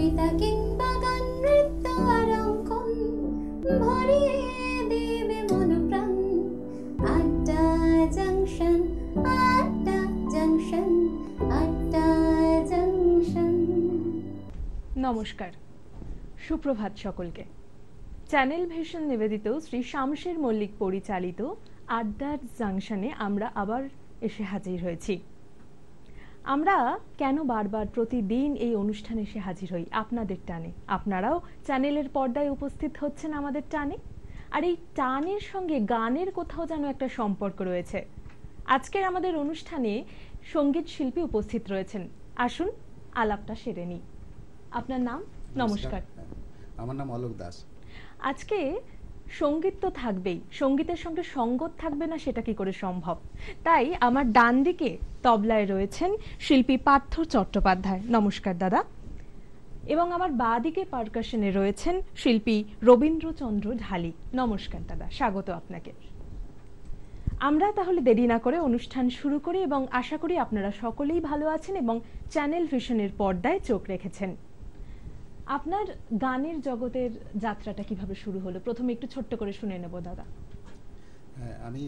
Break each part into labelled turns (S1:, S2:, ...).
S1: কবিতা কিংবা গান, নৃত্য আর অঙ্কন ভরিয়ে দেবে মন প্রাণ। আড্ডা জাংশন, আড্ডা জাংশন, আড্ডা জাংশন।
S2: নমস্কার, সুপ্রভাত সকলকে। চ্যানেল ভিশন নিবেদিত শ্রী শামশের মল্লিক পরিচালিত আড্ডার জাংশনে আমরা আবার এসে হাজির হয়েছি। আমরা কেন বারবার প্রতিদিন এই অনুষ্ঠানে এসে হাজির হই? আপনাদের টানে। আপনারাও চ্যানেলের পর্দায় উপস্থিত হচ্ছেন আমাদের টানে। আর এই টানের সঙ্গে গানের কোথাও যেন একটা সম্পর্ক রয়েছে। আজকের আমাদের অনুষ্ঠানে সঙ্গীত শিল্পী উপস্থিত রয়েছেন। আসুন আলাপটা সেরে নিই। আপনার নাম? নমস্কার।
S3: আমার নাম অলোক দাস।
S2: আজকে সঙ্গীত তো থাকবেই, সঙ্গীতের সঙ্গে সঙ্গত থাকবে না সেটা কি করে সম্ভব? তাই আমার ডান দিকে তবলায় রয়েছেন শিল্পী পার্থ চট্টোপাধ্যায়। নমস্কার দাদা। এবং আমার বাঁ দিকে পারকাশনে রয়েছেন শিল্পী রবীন্দ্রচন্দ্র ঢালি। নমস্কার দাদা, স্বাগত আপনাকে। আমরা তাহলে দেরি না করে অনুষ্ঠান শুরু করি এবং আশা করি আপনারা সকলেই ভালো আছেন এবং চ্যানেল ভিশনের পর্দায় চোখ রেখেছেন। আপনার গানের জগতের যাত্রাটা কিভাবে শুরু হলো? প্রথমে একটু ছোট্ট করে শুনে নেব দাদা।
S3: হ্যাঁ, আমি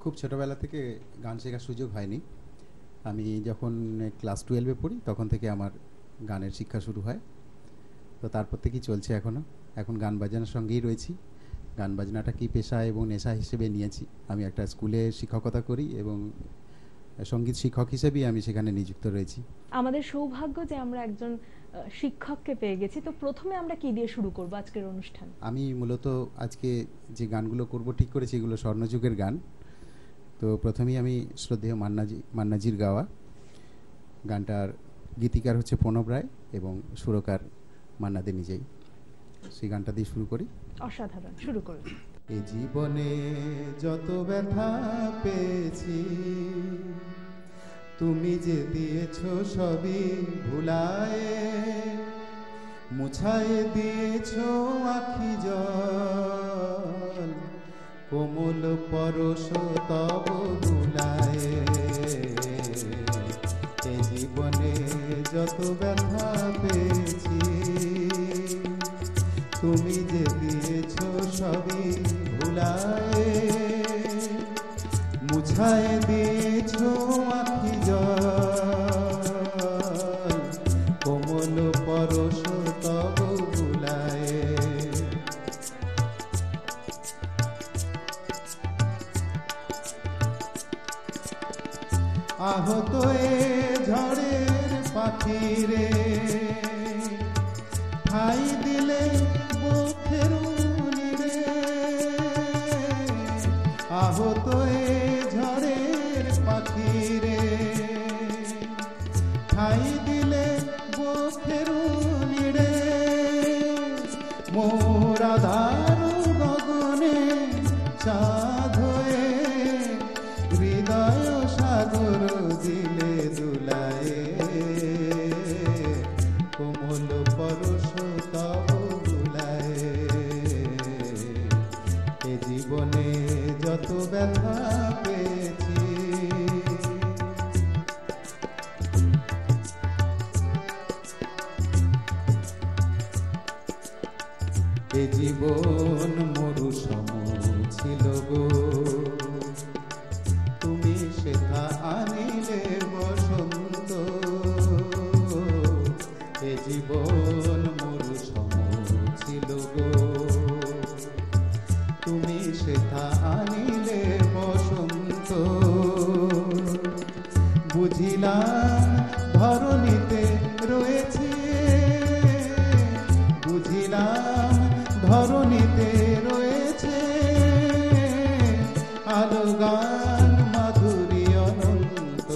S3: খুব ছোটোবেলা থেকে গান শেখার সুযোগ হয়নি। আমি যখন ক্লাস 12-এ পড়ি তখন থেকে আমার গানের শিক্ষা শুরু হয়। তো তারপর থেকেই চলছে এখনও। এখন গান বাজনার সঙ্গেই রয়েছি। গান বাজনাটা কি পেশা এবং নেশা হিসেবে নিয়েছি। আমি একটা স্কুলে শিক্ষকতা করি এবং সঙ্গীত শিক্ষক হিসেবেই আমি সেখানে নিযুক্ত রয়েছি।
S2: আমাদের সৌভাগ্য যে আমরা একজন শিক্ষককে পেয়ে গেছি। তো প্রথমে আমরা কি দিয়ে শুরু করব আজকের অনুষ্ঠান?
S3: আমি মূলত আজকে যে গানগুলো করব ঠিক করেছি এগুলো স্বর্ণযুগের গান। তো প্রথমেই আমি শ্রদ্ধেয় মান্নাজির গাওয়া গানটার গীতিকার হচ্ছে প্রণব রায় এবং সুরকার মান্নাদে নিজেই। সেই গানটা দিয়ে শুরু করি।
S2: অসাধারণ, শুরু করুন।
S3: এই জীবনে যত ব্যথা পেয়েছি তুমি যে দিয়েছো সবই ভুলায়ে, মুছায়ে দিয়েছো আখি জল, কোমল পরশ তব ভুলায়ে। এই জীবনে যত ব্যথা পেয়েছি তুমি যে দিয়েছো সবই ভুলায়ে, মুছায়ে দিয়েছো আখি জল, কোমল পরশ তব ভুলায়ে। আহত এ ঝড়ের পাখিরে ঠাই দিলে বুকের নিরে, আহত এ ঝড়ের পাখিরে ঠাই দিলে বুকের নিরে। মোর আধার গগনে চাঁদ হয়ে হৃদয় সাগর দিলে দুলায়ে, কোমল পরশ তব ভুলায়ে। এ জীবনে যত ব্যথা পেয়েছি এ জীবন মরুসম ছিল গো, তুমি সেথা আনিলে বসন্ত। এ জীবন মরুসম ছিল গো, তুমি সেথা আনিলে বসন্ত। বুঝিলাম ধরণীতে রয়েছে, বুঝিলাম ধরণীতে রয়েছে আলো গান মাধুরী অনন্ত।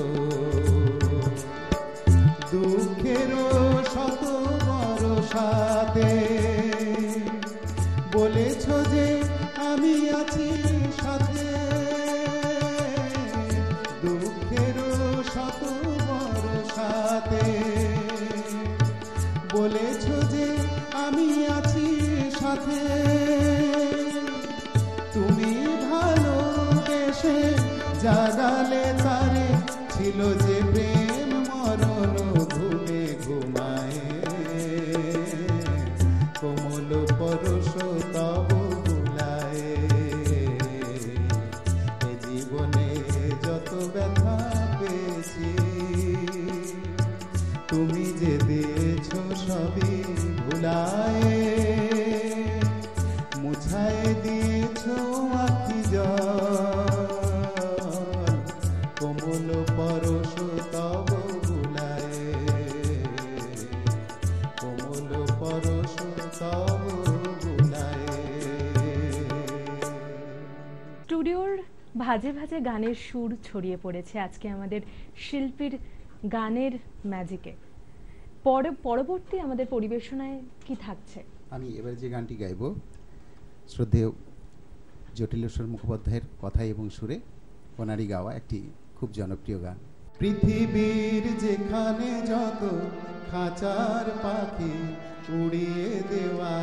S3: দুঃখেরও শত বরসাতে বলেছ যে আমি আছি সাথে, দুঃখেরও শত বরসাতে বলেছ যে আমি আছি সাথে। তুমি ভালোবেসে জাগালে তারে, ছিল যে প্রেম মরণ ঘুমে ঘুমায়। সবই ভুলায়ে মুছায়ে দিয়েছ আখি জল কোমল পরশ তব ভুলায়ে কোমল পরশ তব ভুলায়ে।
S2: স্টুডিওর ভাজে ভাজে গানের সুর ছড়িয়ে পড়েছে আজকে আমাদের শিল্পীর গানের ম্যাজিকে। পরবর্তী আমাদের পরিবেশনায় কি থাকছে?
S3: আমি এবার যে গানটি গাইব শ্রদ্ধেয় জটিলেশ্বর মুখোপাধ্যায়ের কথাই এবং সুরে ওনারই গাওয়া একটি খুব জনপ্রিয় গান। পৃথিবীর যেখানে যত খাঁচার পাখি উড়িয়ে দেওয়া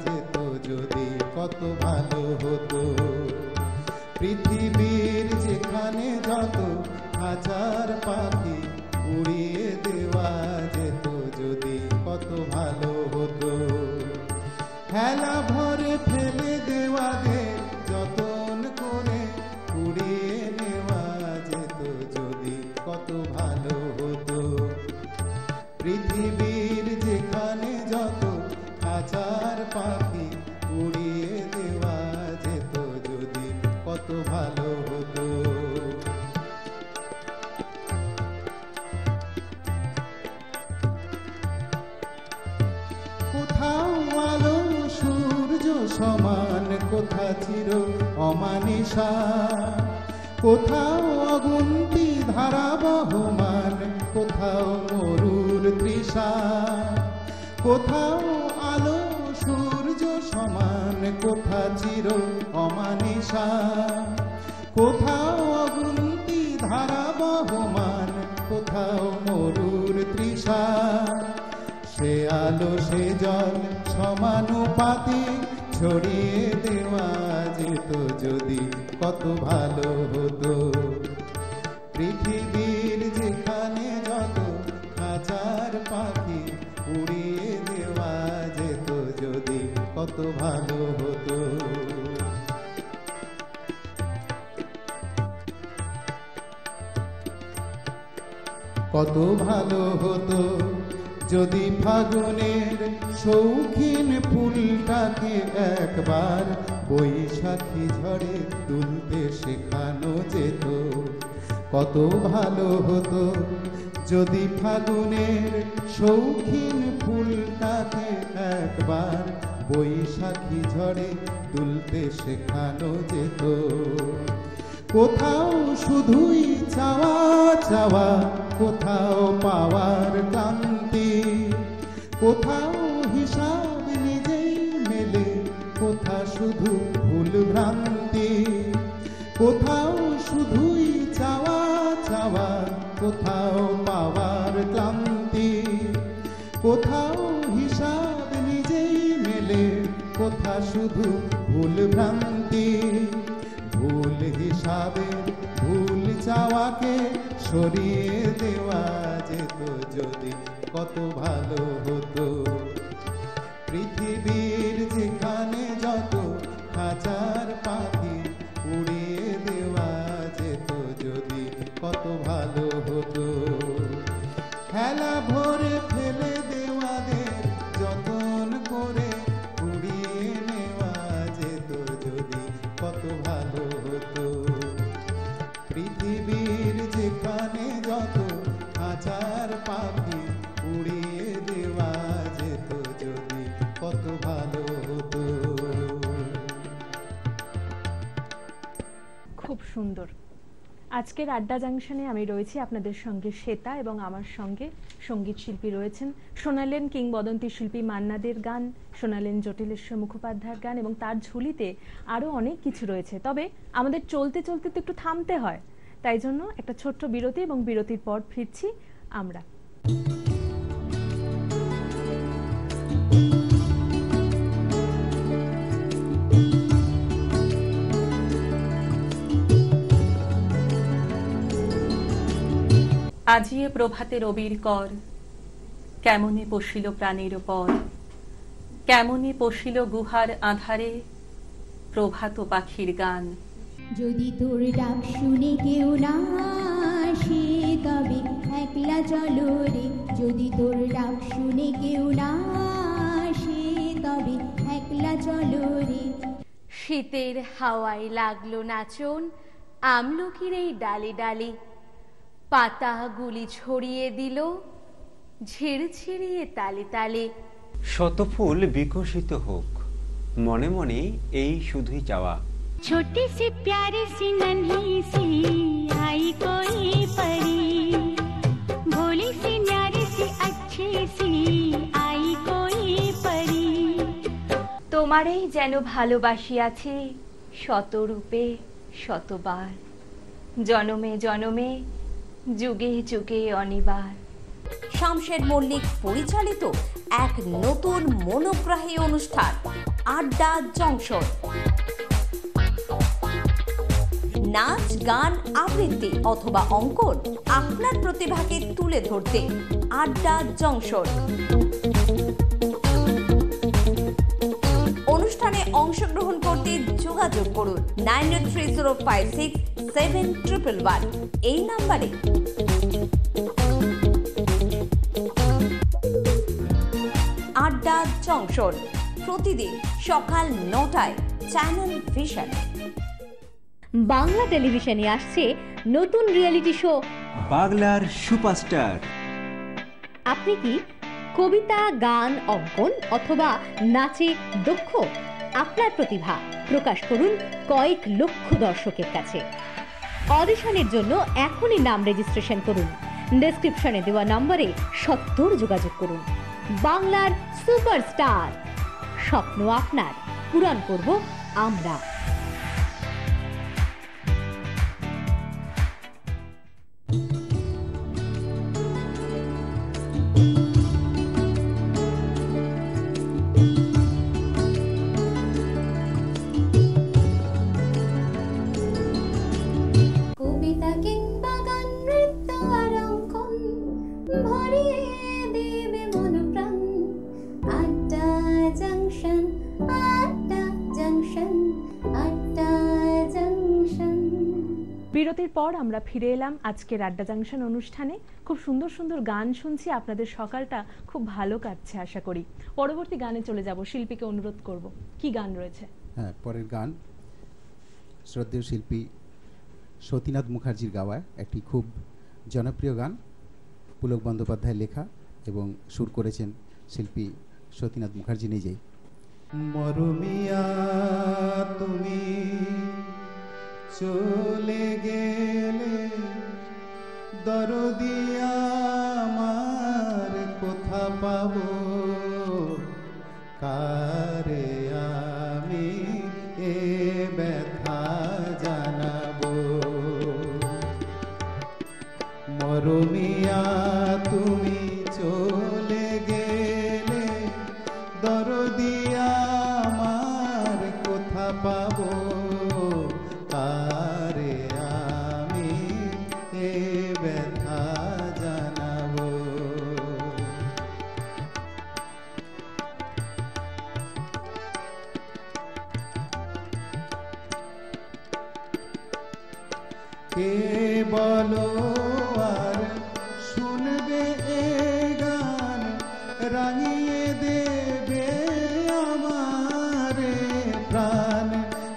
S3: যেত যদি কত ভালো হতো। পৃথিবীর যেখানে যত খাঁচার পাখি উড়িয়ে দেওয়া যেত যদি কত ভালো হতো। হেলা ভরে ফেলে দেওয়াদের যতন করে উড়িয়ে নেওয়া যেত যদি কত ভালো হতো। পৃথিবীর যেখানে যত খাঁচার পাখি উড়িয়ে দেওয়া যেত যদি কত ভালো হতো। কোথাও আলো সূর্য সমান কোথা চির অমানিসা কোথাও অগুন্তি ধারা বহমান কোথাও মরুর তৃষা। কোথাও আলো সূর্য সমান কোথা চির অমানিসা কোথাও অগুন্তি ধারা বহমান কোথাও মরুর তৃষা। সে আলো সে জল সমানুপাতে ছড়িয়ে দেওয়া যেত যদি কত ভালো হতো। পৃথিবীর যেখানে যত খাঁচার পাখি উড়িয়ে দেওয়া যেত যদি কত ভালো হতো। কত ভালো হতো যদি ফাগুনের শৌখিন ফুলটাকে একবার বৈশাখী ঝড়ে তুলতে শেখানো যেত। কত ভালো হতো যদি ফাগুনের শৌখিন ফুলটাকে একবার বৈশাখী ঝড়ে তুলতে শেখানো যেত। কোথাও শুধুই চাওয়া চাওয়া কোথাও পাওয়ার ক্লান্তি কোথাও হিসাব নিজেই মেলে কোথা শুধু ভুল ভ্রান্তি। কোথাও শুধুই চাওয়া চাওয়া কোথাও পাওয়ার ক্লান্তি কোথাও হিসাব নিজেই মেলে কোথা শুধু ভুল ভ্রান্তি। ভুল হিসাবে ভুল চাওয়াকে সরিয়ে দেওয়া যেত যদি কত ভালো হতো। পৃথিবীর যেখানে যত খাঁচার পাখি উড়িয়ে দেওয়া যেত যদি কত ভালো হতো। খেলা ভরে ফেলে দেওয়াদের যতন করে উড়িয়ে নেওয়া যেত যদি কত ভালো হতো। পৃথিবীর যেখানে যত খাঁচার পাখি উড়িয়ে দেওয়া যেত যদি কত ভালো হতো।
S2: খুব সুন্দর। আজকের আড্ডা জাংশনে আমি রয়েছি আপনাদের সঙ্গে শ্বেতা এবং আমার সঙ্গে সঙ্গীত শিল্পী রয়েছেন। শোনালেন কিংবদন্তি শিল্পী মান্নাদের গান, শোনালেন জটিলেশ্বর মুখোপাধ্যায়ের গান এবং তার ঝুলিতে আরও অনেক কিছু রয়েছে। তবে আমাদের চলতে চলতে তো একটু থামতে হয়, তাই জন্য একটা ছোট্ট বিরতি এবং বিরতির পর ফিরছি আমরা।
S4: আজিয়ে প্রভাতে রবির কর কেমনে পশিল প্রাণের পর কেমনে পশিল গুহার আধারে প্রভাত পাখির গান।
S1: যদি তোর ডাক শুনে কেউ না আসে তবে একলা চলো রে যদি তোর ডাক শুনে কেউ না আসে তবে একলা চলো রে।
S5: শীতের হাওয়ায় লাগলো নাচন আমলকির এই ডালে ডালে, পাতাগুলি ছড়িয়ে দিল ঝিরঝিরিয়ে তালে তালে।
S6: শত ফুল বিকশিত হোক, মনে মনে এই শুধুই চাওয়া।
S7: छोटी सी प्यारी सी नन्ही सी आई कोई परी, भोली सी न्यारी सी अच्छी सी आई कोई परी।
S5: তোমারেই যেন ভালোবাসিয়াছি শতরূপে শতবার, জনমে জনমে যুগে যুগে অনিবার।
S8: শামশের মল্লিক পরিচালিত এক নতুন মনোগ্রাহী অনুষ্ঠান আড্ডা জংশন। নাচ, গান, আবৃত্তি অথবা অঙ্কন, আপনার প্রতিভাকে তুলে ধরতে আড্ডা জংশন। অনুষ্ঠানে অংশগ্রহণ করতে যোগাযোগ করুন 9830567111 এই নাম্বারে। আড্ডা জংশন প্রতিদিন সকাল 9টায় চ্যানেল ভিশন।
S9: বাংলা টেলিভিশনে আসছে নতুন রিয়েলিটি শো
S10: বাংলার সুপারস্টার।
S9: আপনি কি কবিতা, গান, অঙ্কন অথবা নাচে দক্ষ? আপনার প্রতিভা প্রকাশ করুন কয়েক লক্ষ দর্শকের কাছে। অডিশনের জন্য এখনই নাম রেজিস্ট্রেশন করুন। ডেসক্রিপশনে দেওয়া নম্বরে সত্বর যোগাযোগ করুন। বাংলার সুপারস্টার, স্বপ্ন আপনার, পূরণ করব আমরা।
S1: কবিতা কিংবা গান, নৃত্য আর অঙ্কন ভরিয়ে দেবে মন প্রাণ। আড্ডা জংশন, আড্ডা জংশন, আড্ডা জংশন।
S2: বিরতির পর আমরা ফিরে এলাম আজকের আড্ডা জাংশন অনুষ্ঠানে। খুব সুন্দর সুন্দর গান শুনছি, আপনাদের সকালটা খুব ভালো কাটছে আশা করি। পরবর্তী গানে চলে যাব, শিল্পীকে অনুরোধ করব কি গান রয়েছে।
S3: হ্যাঁ, পরের গান শ্রদ্ধেয় শিল্পী সতীনাথ মুখার্জির গাওয়া একটি খুব জনপ্রিয় গান, পুলক বন্দ্যোপাধ্যায় লেখা এবং সুর করেছেন শিল্পী সতীনাথ মুখার্জি নিজেই। মরমিয়া তুমি চলে গেলে, দরদিয়া আমার কোথা পাবো, কারে আমি এ ব্যথা জানাবো। মরমিয়া তুমি চলে গেলে, দরদিয়া আমার কোথা পাবো, কারে আমি এ ব্যথা জানাবো। কে বলো আর শুনবে এ গান, রাঙিয়ে দেবে আমার প্রাণ।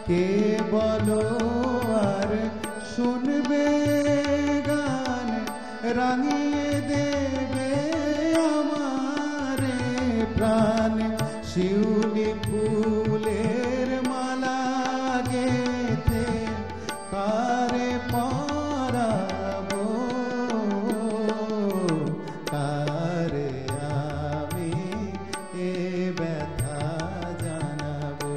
S3: কে বলো আর শুনবে গান, রাঙিয়ে দেবে আমার প্রাণ। শিউলি ফুলের মালা গেথে কারে পরাবো, কারে আমি এ ব্যথা জানাবো।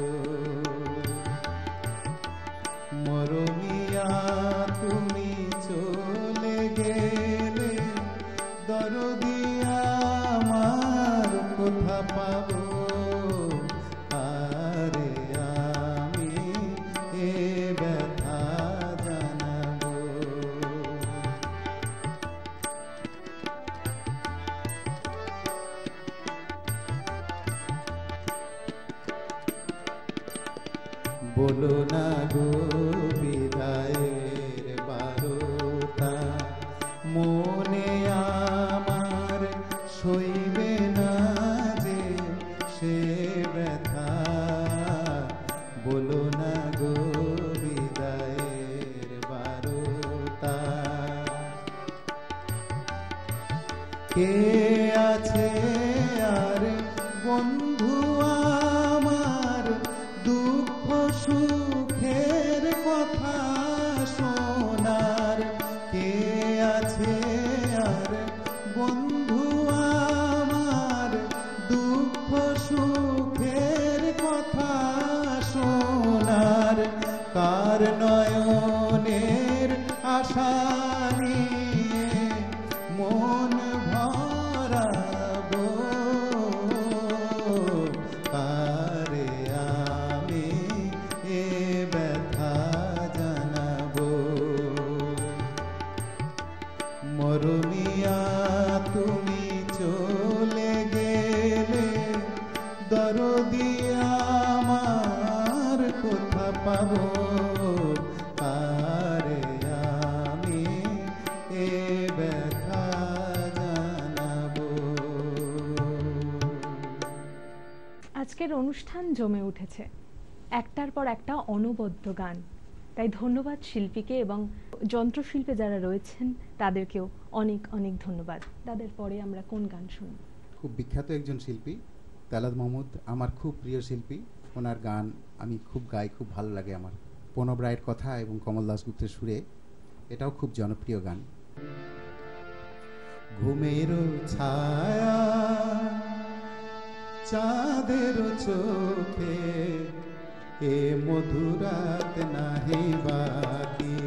S3: মরমিয়া তুমি চলে গেলে, দরদিয়া আমার কোথা পাবো, কারে আমি এ ব্যথা জানাবো। বলো না গো বিদায়ের বারতা, মনে আমার
S11: বন্ধু আমার দুঃখ সুখের কথা শোনার কে আছে আর বন্ধু আমার দুঃখ সুখের কথা শোনার কার নয়নের আশা নিয়ে মন ভরাবো কারে আমি এ ব্যথা জানাবো মরমিয়া তুমি চলে গেলে দরদি আমার কোথা পাবো কারে আমি এ ব্যথা জানাবো।
S2: আজকের অনুষ্ঠান জমে উঠেছে, একটার পর একটা অনবদ্য গান। তাই ধন্যবাদ শিল্পীকে এবং যন্ত্রশিল্পে যারা রয়েছেন তাদেরকেও অনেক অনেক ধন্যবাদ। তাদের পরে আমরা কোন গান শুনব?
S3: খুব বিখ্যাত একজন শিল্পী তালাত মাহমুদ, আমার খুব প্রিয় শিল্পী। ওনার গান আমি খুব গাই, খুব ভালো লাগে আমার। প্রণব রায়ের কথা এবং কমল দাশগুপ্তের সুরে, এটাও খুব জনপ্রিয় গান।
S11: ঘুমের ছায়া চাঁদের চোখে এ মধুরাত নাহি বাকি,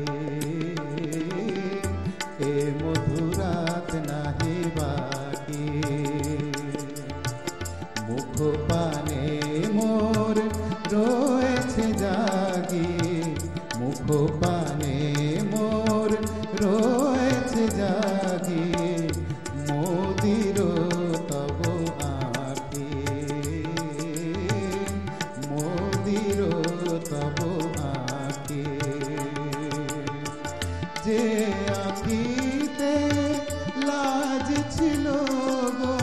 S11: এ মধুরাত নাহি বাকি। মুখ পানে মোর রয়েছে জাগি, মুখ পানে মোর রয়েছে জাগি। মোদির তব আঁখি, মোদির তব আঁখি। যে আঁখিতে লাজ ছিল গো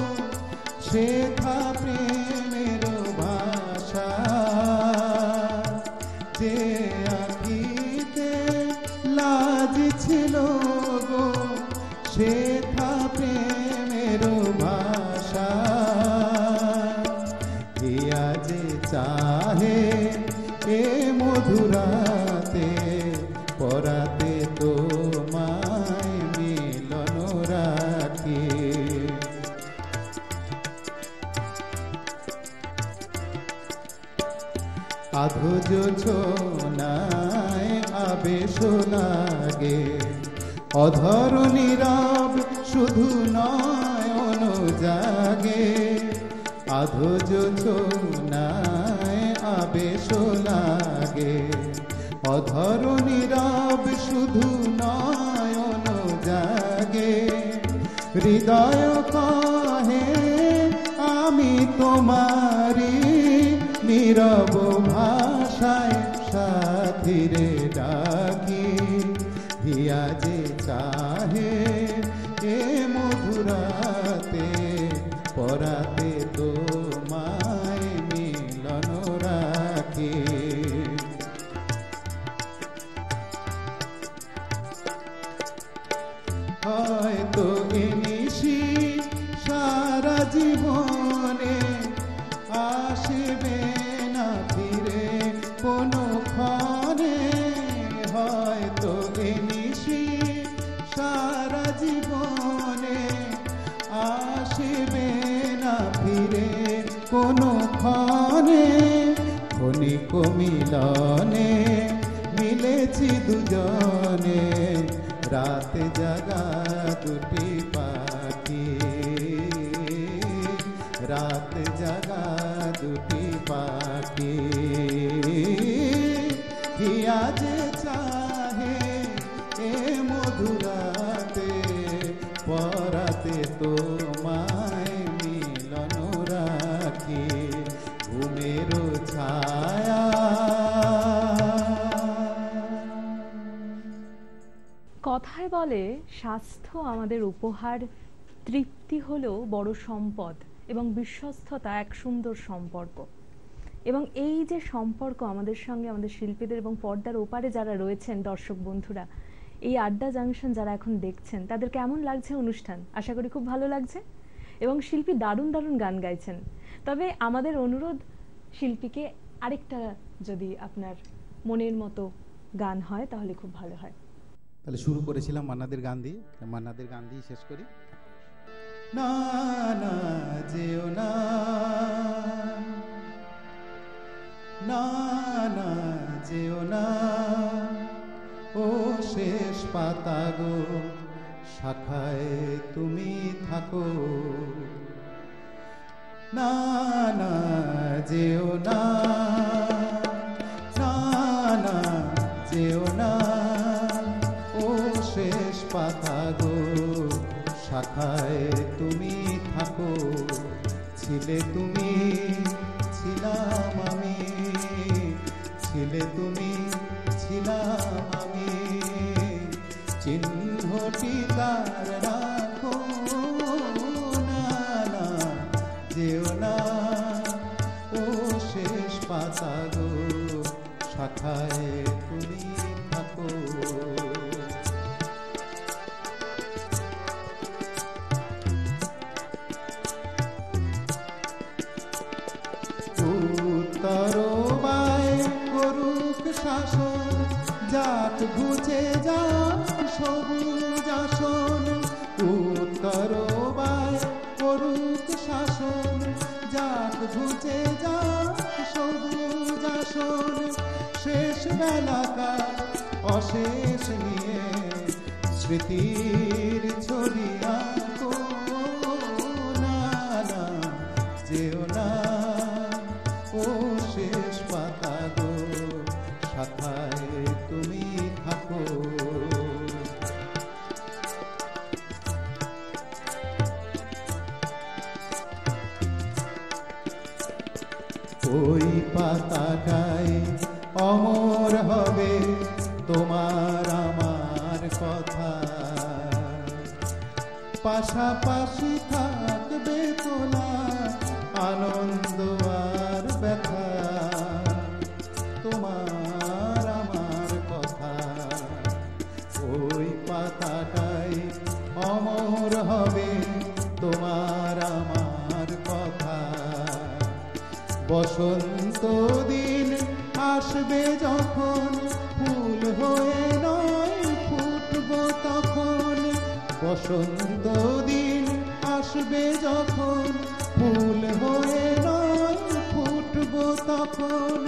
S11: শেখা প্রেমের ভাষা, যে আঁখিতে লাজ ছিল গো শেখা প্রেমের ভাষা। হিয়া যে চাহে এ মধুরাতে পরাতে তোমায় মিলন রাখি। আধো ছোনায় আবেশ লাগে, অধর নীরব শুধু নয়ন জাগে। আধো ছোনায় আবেশ লাগে, অধর নীরব শুধু নয়ন জাগে। হৃদয় কহে আমি তোমারি, নীরব ভাষায় সাথীরে ডাকি। হিয়া যে চাহে এ মধুরাতে পরাতে তোমায় মিলন রাখি। হয়তো এনিশি সারা জীবনে আসবে না ফিরে কোনো ক্ষণে। হয়তো এনিশি সারা জীবনে আসবে না ফিরে কোনো ক্ষণে। ক্ষণিক মিলনে মিলেছি দুজনে, রাত জাগা দুটি পাখি, রাত জাগা দুটি পাখি। হিয়া যে চাহে এ মধুরাতে পরাতে তোমায় মিলন রাখি। ঘুমের ছায়া।
S2: কথায় বলে স্বাস্থ্য আমাদের উপহার, তৃপ্তি হলো বড় সম্পদ এবং বিশ্বস্ততা এক সুন্দর সম্পর্ক। এবং এই যে সম্পর্ক আমাদের সঙ্গে আমাদের শিল্পীদের এবং পর্দার ওপারে যারা রয়েছেন দর্শক বন্ধুরা, এই আড্ডা জাংশন যারা এখন দেখছেন তাদের কেমন লাগছে অনুষ্ঠান? আশা করি খুব ভালো লাগছে। এবং শিল্পী দারুণ দারুণ গান গাইছেন। তবে আমাদের অনুরোধ শিল্পীকে আরেকটা যদি আপনার মনের মতো গান হয় তাহলে খুব ভালো হয়।
S3: তাহলে শুরু করেছিলাম মান্নাদের গান দিয়ে, মান্নাদের গান দিয়ে শেষ করি। না না যেও না, না না যেও না, ও শেষ পাতা গো, শাখায় তুমি থাকো। না না যেও না, না না যেও না, ও শেষ পাতা গো, শাখায় তুমি থাকো। ছিলে তুমি, ছিলাম আমি, ছিলে তুমি, ছিলাম আমি, চিহ্নটি তার রাখো। না না যেও না, ও শেষ পাতা গো, শাখায় তুমি থাকো। উত্তরবায় করুক শাসন, যাক ঘুচে যা সবুজ আসন। উত্তরবায় করুক শাসন, যাক ঘুচে যা সবুজ আসন। শেষ বেলাকার অশেষ নিয়ে স্মৃতির ছবি আঁকো। না না যেও না, ও শেষ পাতা গো, শাখায় তুমি থাকো। ওই পাতাটাই অমর হবে তোমার আমার কথা। পাশাপাশি থাকবে তোলা আনন্দ আর ব্যথা, তোমার আমার কথা। ওই পাতাটাই অমর হবে তোমার আমার কথা। বসন্ত দিন আসবে যখন, ফুল হয়ে নয় ফুটবো তখন। বসন্ত দিন আসবে যখন, ফুল হয়ে নয় ফুটবো তখন।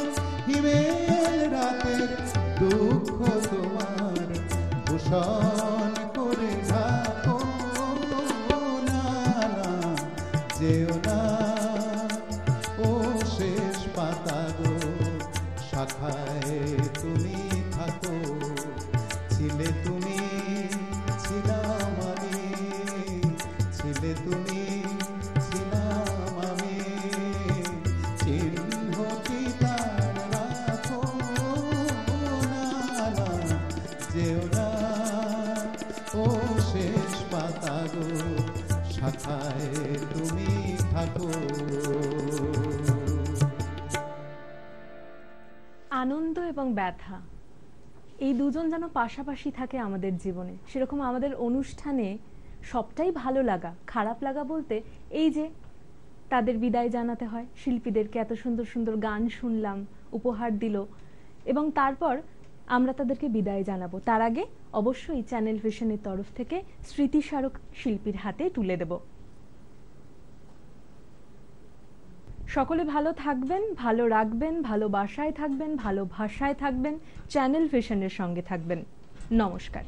S3: হিমেল রাতের দুঃখ তোমার ভূষণ করে ঢাকো। না না যেও না, ও শেষ পাতা গো, শাখায় তুমি থাকো। ছিলে তুমি, ছিলাম আমি, ছিলে তুমি, ছিলাম আমি, চিহ্নটি তার রাখো। না না যেও না, ও শেষ পাতা গো, শাখায় তুমি থাকো।
S2: আনন্দ এবং ব্যথা এই দুজন যেন পাশাপাশি থাকে আমাদের জীবনে। সেরকম আমাদের অনুষ্ঠানে সবটাই ভালো লাগা, খারাপ লাগা বলতে এই যে তাদের বিদায় জানাতে হয়। শিল্পীদেরকে এত সুন্দর সুন্দর গান শুনলাম, উপহার দিল, এবং তারপর আমরা তাদেরকে বিদায় জানাবো। তার আগে অবশ্যই চ্যানেল ভিশনের তরফ থেকে স্মৃতিস্মারক শিল্পীর হাতে তুলে দেব। সকলে ভালো থাকবেন, ভালো রাখবেন, ভালোবাসায় থাকবেন, ভালো ভাষায় থাকবেন, চ্যানেল ভিশনের সঙ্গে থাকবেন। নমস্কার।